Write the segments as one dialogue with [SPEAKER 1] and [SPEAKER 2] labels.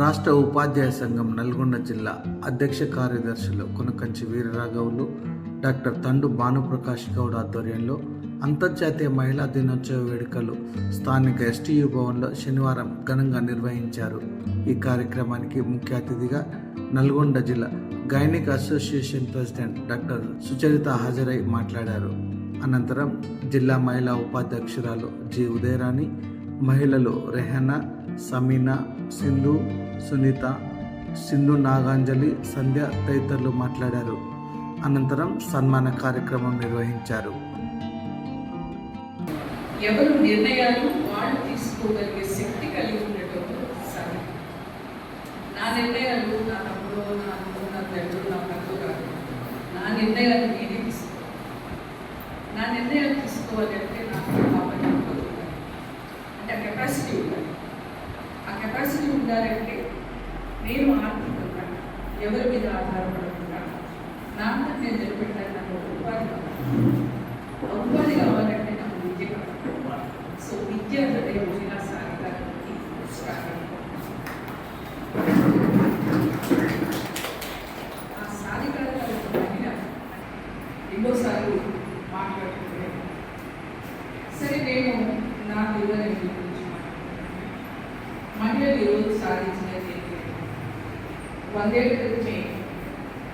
[SPEAKER 1] రాష్ట్ర ఉపాధ్యాయ సంఘం నల్గొండ జిల్లా అధ్యక్ష కార్యదర్శులు కొనకంచి వీరరాఘవులు, డాక్టర్ తండు భానుప్రకాష్ గౌడ్ ఆధ్వర్యంలో అంతర్జాతీయ మహిళా దినోత్సవ వేడుకలు స్థానిక ఎస్టీయు భవన్లో శనివారం ఘనంగా నిర్వహించారు. ఈ కార్యక్రమానికి ముఖ్య అతిథిగా నల్గొండ జిల్లా gynaec association president doctor Sucharitha హాజరై మాట్లాడారు. అనంతరం జిల్లా మహిళా ఉపాధ్యక్షురాలు జి ఉదయరాణి, మహిళలు రెహనా, సమీనా, సింధు, సునీత, సింధు నాగాంజలి, సంధ్య తదితరులు మాట్లాడారు. అనంతరం సన్మాన కార్యక్రమం నిర్వహించారు.
[SPEAKER 2] ఎవరు నిర్ణయాలు వాళ్ళు తీసుకోగలిగే శక్తి కలిగి ఉండటం సరే. నా నిర్ణయాలు నా తమ్ముడు, నా అమ్ముడు, నా తండ్రి, నా భర్త కాదు. నా నిర్ణయాలు నేనే తీసుకోవాలి. నా నిర్ణయాలు తీసుకోవాలంటే నాకు కాబట్టి అంటే కెపాసిటీ ఉండాలి. ఆ కెపాసిటీ ఉండాలంటే నేను ఆర్థికంగా ఎవరి మీద ఆధారపడకుండా నా అంతా నేను నిలబెట్టాలి. నాకు ఉపాధి కావాలి. ఉపాధి కావాలంటే నాకు విద్య కావాలి. సో విద్య అంటే మహిళా సాధికారానికి ఆ సాధికారత మహిళ ఎన్నోసార్లు మాట్లాడుతుంటే సరే నేను నా వివరణ మహిళలు ఈరోజు సాధించినది 100 ఏళ్ళ క్రితమే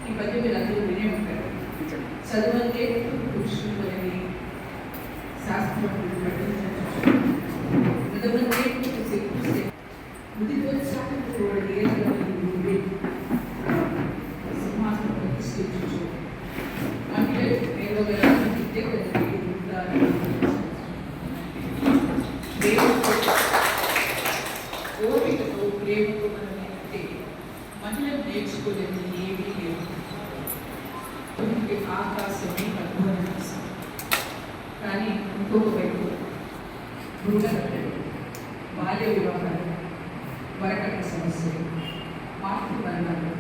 [SPEAKER 2] ఈ పద్యం మీరు అందరూ వినే ఉంటారు. చదువంటే పురుషులు అని శాస్త్రం సింహాసనం ప్రతిష్ఠించు మహిళలు నేర్వగల విద్య ఓపికతో ప్రేమతో అంటే మహిళలు నేర్చుకోలేదు ఏమీ లేదు. ఆకాశమే అనుభవిస్తాం. కానీ ఇంకొక వైపు భ్రూణహత్యలు, బాల్య వివాహాలు, వరకట్న సమస్యలు, మాతృ మరణాలు,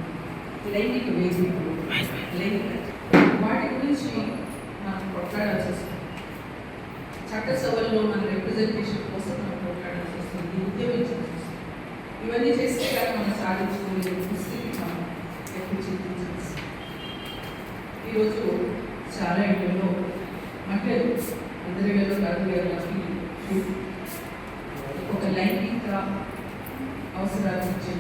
[SPEAKER 2] లైంగిక వేధింపులు, వాటి గురించి మనం కొట్లాడాల్సి వస్తుంది. చట్టసభల్లో మన రిప్రజెంటేషన్ కోసం మనం కొట్లాడాల్సి వస్తుంది, ఉద్యమించాల్సి వస్తుంది. ఇవన్నీ చేస్తే కానీ మనం సాధించుకునే స్థితి మనం ఎప్పుడు చింతించాల్సి. ఈరోజు చాలా ఇళ్లలో మహిళలు అందరిలో కాదు ఒక లైంగిక అవసరాలు ఇచ్చే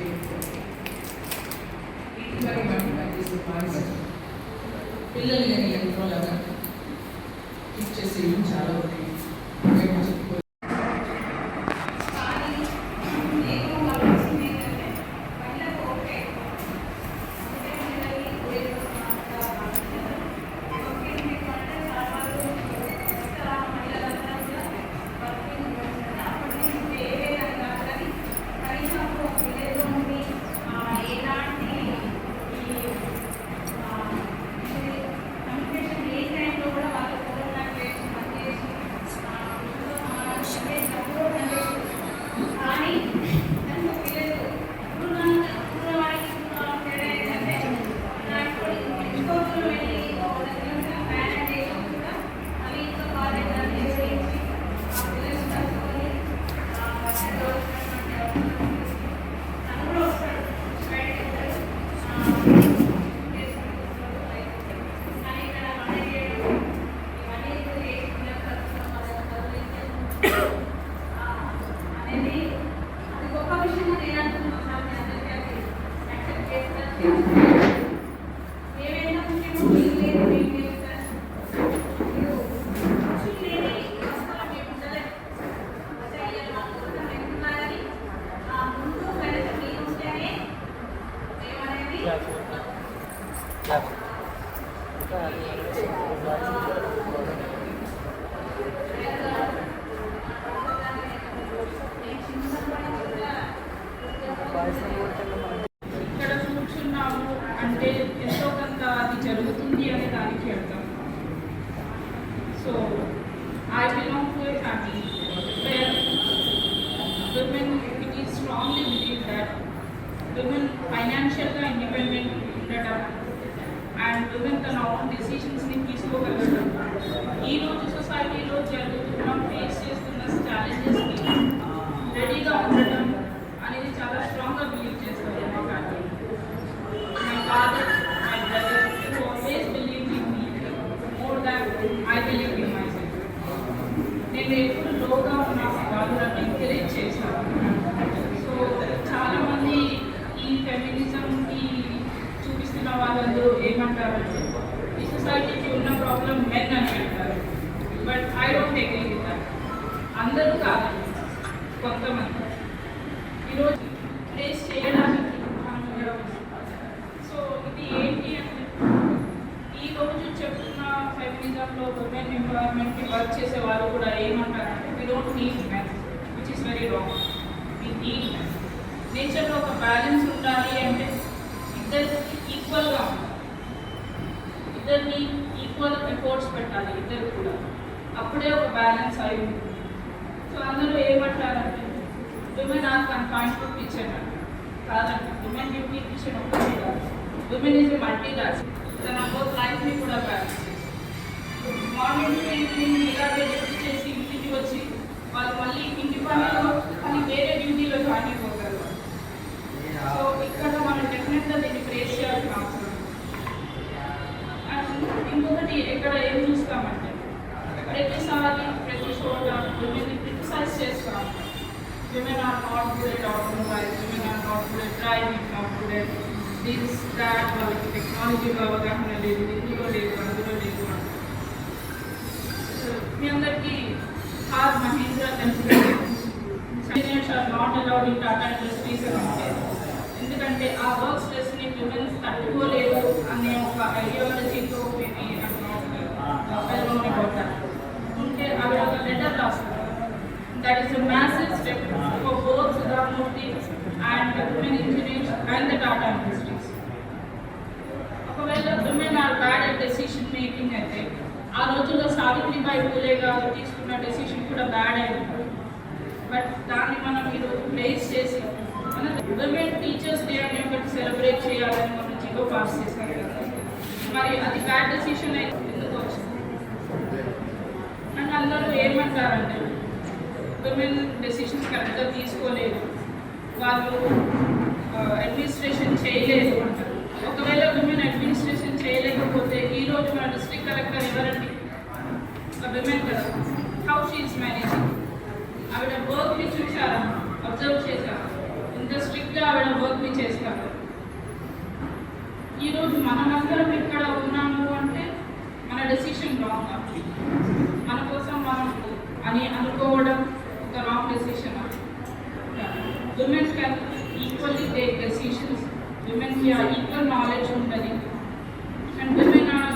[SPEAKER 2] ఇటీవల మనం పనిచేసే పారిశ్రామిక పిల్లలు కానీ ఎంతోలాగా ఇచ్చేసేవి చాలా ఉన్నాయి.
[SPEAKER 3] ఇక్కడ కూర్చున్నాము అంటే ఎంతో కొంత అది జరుగుతుంది అనే దానికి అర్థం. So I belong to A family wear women ఇది స్ట్రాంగ్లీ బిలీవ్ దట్ విమెన్ ఫైనాన్షియల్గా ఇండిపెండెంట్ ఉండడం అండ్ విమెన్ తన ఓన్ డెసిషన్స్ని తీసుకోగలగడం, ఈరోజు సొసైటీలో జరుగుతున్న ఫేస్ చేస్తున్న ఛాలెంజెస్కి రెడీగా ఉండటం అనేది చాలా స్ట్రాంగ్గా బిలీవ్ చేస్తాను. I believe in my self. నేను ఎప్పుడు లోగా ఉన్న వాళ్ళు నన్ను ఎంకరేజ్ చేశాను. సో చాలామంది ఈ ఫెమినిజంకి చూపిస్తున్న వాళ్ళందరూ ఏమంటారంటే ఈ సొసైటీకి ఉన్న ప్రాబ్లం మెన్ అని అంటారు. But I don't agree with that. అందరూ కాదండి, కొంతమంది ఈరోజు ప్లేస్ చేయడానికి మనం సో ఇది ఏంటి అంటే ఈరోజు చెప్తున్న ఫెమినిజంలో ఉమెన్ ఎంపవర్మెంట్కి వర్క్ చేసే వాళ్ళు కూడా ఏమంటారంటే we don't need men, which is very wrong. We need men. నేచర్లో ఒక బ్యాలెన్స్ ఉండాలి అంటే ఇద్దరికి ఈక్వల్గా ఉండాలి, ఇద్దరిని ఈక్వల్ ఎఫర్ట్స్ పెట్టాలి ఇద్దరు కూడా, అప్పుడే ఒక బ్యాలెన్స్ అయి ఉంటుంది. సో అందరూ ఏమంటారంటే women are confined to kitchen అంటారు. కాదండి, విమెన్ డ్యూటీ కిచెన్ ఒక్కటే కాదు. Women is multi task. తన బోత్ లైఫ్ని కూడా బ్యాలెన్స్ చేస్తుంది. మార్నింగ్ టు ఈవినింగ్ ఇలాగే డ్యూటీ చేసి ఇంటికి వచ్చి వాళ్ళు మళ్ళీ ఇంటి పనిలో కానీ వేరే డ్యూటీలో జాయిన్ అయిపోతారు. సో ఇక్కడ మనం డెఫినెట్గా దీన్ని ప్రేస్ చేయాల్సిన అవసరం. అండ్ ఇంకొకటి ఇక్కడ ఏం చూస్తామంటే ప్రతిసారి ప్రతి చోట విమెన్ని క్రిటిసైజ్ చేస్తాం. Women are not good at automobiles, women are not good at driving, not good at this, that, వాళ్ళకి టెక్నాలజీలో అవగాహన లేదు, ఇందులో లేదు, అందులో లేదు. మీ అందరికీ హార్ Mahendra engineers are not allowed in Tata industries అని ఉంటాయి. ఎందుకంటే ఆ వర్క్ స్ట్రెస్ని విమెన్స్ తట్టుకోలేదు అనే ఒక ఐడియాలజీతో మేబీ ఉంటే అవి ఒక లెటర్ రాస్తారు. That is a massive step for both Sudha Murthy and the women engineers and the Tata Industries. ఒకవేళ women are bad at decision making అయితే ఆ రోజుల్లో సావిత్రిబాయి పూలే గారు తీసుకున్న డెసిషన్ కూడా బ్యాడ్ అయింది. బట్ దాన్ని మనం ఈరోజు ప్లేస్ చేసి మన విమెన్ టీచర్స్ డే అని ఒకటి సెలబ్రేట్ చేయాలని మనం జీవో పాస్ చేశాం కదా. మరి అది బ్యాడ్ డెసిషన్ అయితే ఎందుకు వచ్చింది? అండ్ అందరూ ఏమంటారంటే విమెన్ డెసిషన్స్ కరెక్ట్గా తీసుకోలేదు, వాళ్ళు అడ్మినిస్ట్రేషన్ చేయలేదు అంటారు. ఒకవేళ విమెన్ అడ్మినిస్ట్రేషన్ చేయలేకపోతే ఈరోజు మన డిస్ట్రిక్ట్ కలెక్టర్ ఎవరండి? విమెన్ కదా. How she is managing? ఆవిడ వర్క్ని చూసారా, అబ్జర్వ్ చేశారా? ఇంత స్ట్రిక్ట్గా ఆవిడ వర్క్ని చేస్తారు. ఈరోజు మనమందరం ఇక్కడ ఉన్నాము అంటే మన డెసిషన్ రాంగ్, మన కోసం మనం అని అనుకోవడం ఒక wrong decision. Women can equally take decisions, విమెన్కి ఆ ఈక్వల్ నాలెడ్జ్ ఉంటుంది. And women are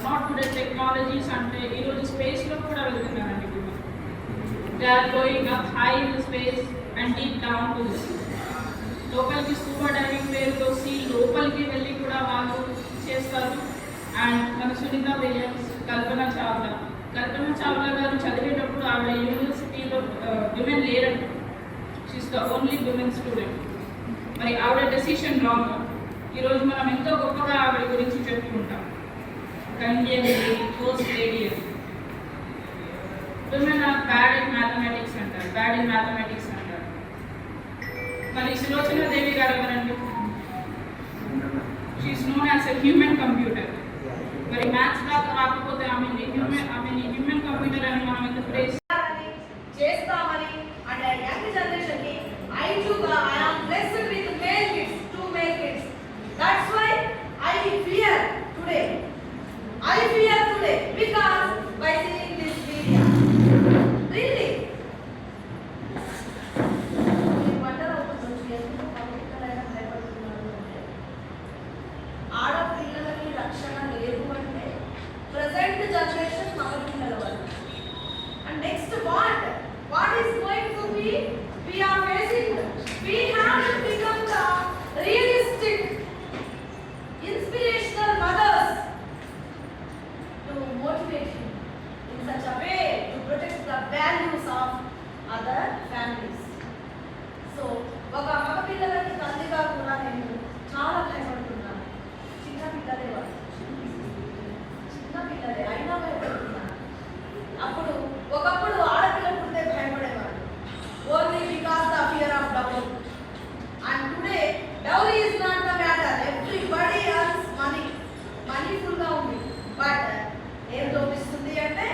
[SPEAKER 3] not good at technologies అంటే ఈరోజు స్పేస్లో కూడా వెళ్తున్నారండి women. They are going up high in space and deep down to the sea. లోపలికి స్కూబా డైవింగ్ పేరుతో సీ లోపలికి వెళ్ళి కూడా వాళ్ళు చేస్తారు. అండ్ మన సునీత విలియమ్స్, కల్పన చావ్లా గారు చదివేటప్పుడు ఆవిడ యూనివర్సిటీలో విమెన్ లేరంట. She's the only women student. మరి ఆవిడ డెసిషన్ రాంగ్. ఈరోజు మనం ఎంతో గొప్పగా ఆవిడ గురించి చెప్పుకుంటాం, ఇండియన్ లేడీ, ఫస్ట్ లేడీ అని. Women are bad in mathematics అంటారు. మరి సులోచన దేవి గారు ఎవరండి? She is known as a human computer. మరి మ్యాథ్స్ దాకా రాకపోతే ఆమెని హ్యూమన్ కంప్యూటర్ అని మనం ఎందుకు ప్రేస్
[SPEAKER 4] చేస్తామని అండ్ యంగ్ జనరేషన్ కి I am blessed with male kids, 2 male kids. That's why I fear today because by seeing this video really wonder అవుతుంది. ఎందుకు పవిత్రమైన భయపడుతున్నారు అంటే ఆడపిల్లలకి రక్షణ లేదు అంటే ప్రజెంట్ జనరేషన్ మగపిల్లల వల్ల. And next what is going to be we are facing? We have to become the realistic inspirational mothers to motivate you in such a way to protect the values of other families. So ఒక మగ పిల్లలకి తల్లిగా కూడా నేను చాలా భయపడుతున్నాను. చిన్న పిల్లలే అయినా భయపడుతున్నాను. అప్పుడు ఒకప్పుడు ఆడపిల్ల పుడితే భయపడేవాడు, only because the fear of dowry. And today dowry is not the matter. Everybody earns money ఫుల్గా ఉంది. బట్ ఏం లోపిస్తుంది అంటే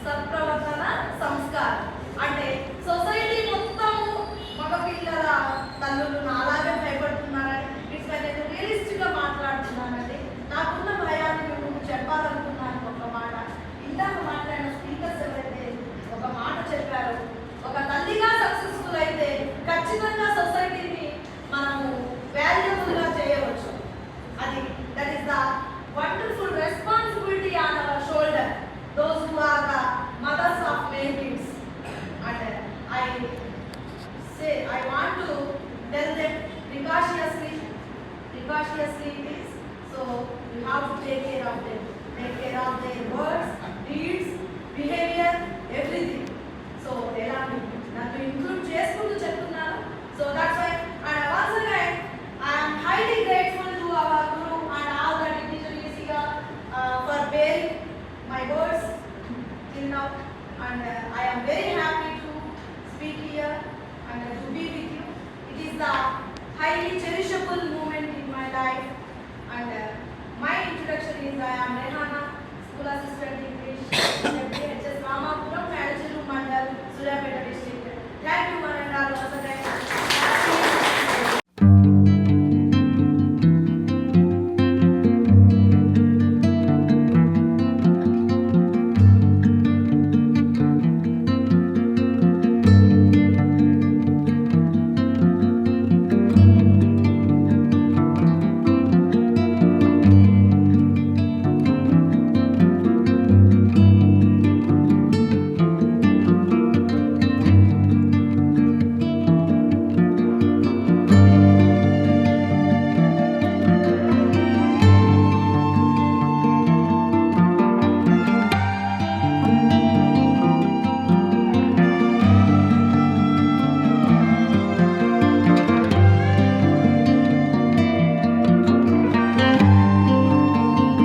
[SPEAKER 4] సత్ప్రవర్తన సంస్కారం. అంటే సొసైటీ మొత్తము మగపిల్లల తల్లులు నాలాగే భయపడుతున్నారని ఇట్స్ నేను రియలిస్టిక్గా మాట్లాడుతున్నానండి. నాకున్న భయాన్ని మేము చెప్పాలనుకున్నాను. ఒక మాట ఇందాక మాట్లాడిన స్పీకర్స్ ఎవరైతే ఒక మాట చెప్పారో, ఒక తల్లిగా సక్సెస్ఫుల్ అయితే ఖచ్చితంగా సొసైటీని మనము వాల్యుబుల్గా చేయవచ్చు. అది that is the wonderful responsibility on our shoulder, those who are the mothers of male kids. And I want to tell them precautiously it is. So you have to take care of them, take care of their words, deeds, behavior, everything. So nanu include చేసుకుంటూ చెప్తున్నాను. So that's why, and once again I am highly grateful to our guru and all the dignitaries here for bearing my words till now, and I am very happy to speak here and to be with you. It is the highly cherishable moment in my life, and my introduction is I am Rehana, School Assistant English, HS Ramapuram, Manager Mandal, Surapeta District. Thank you, Manandal, once again.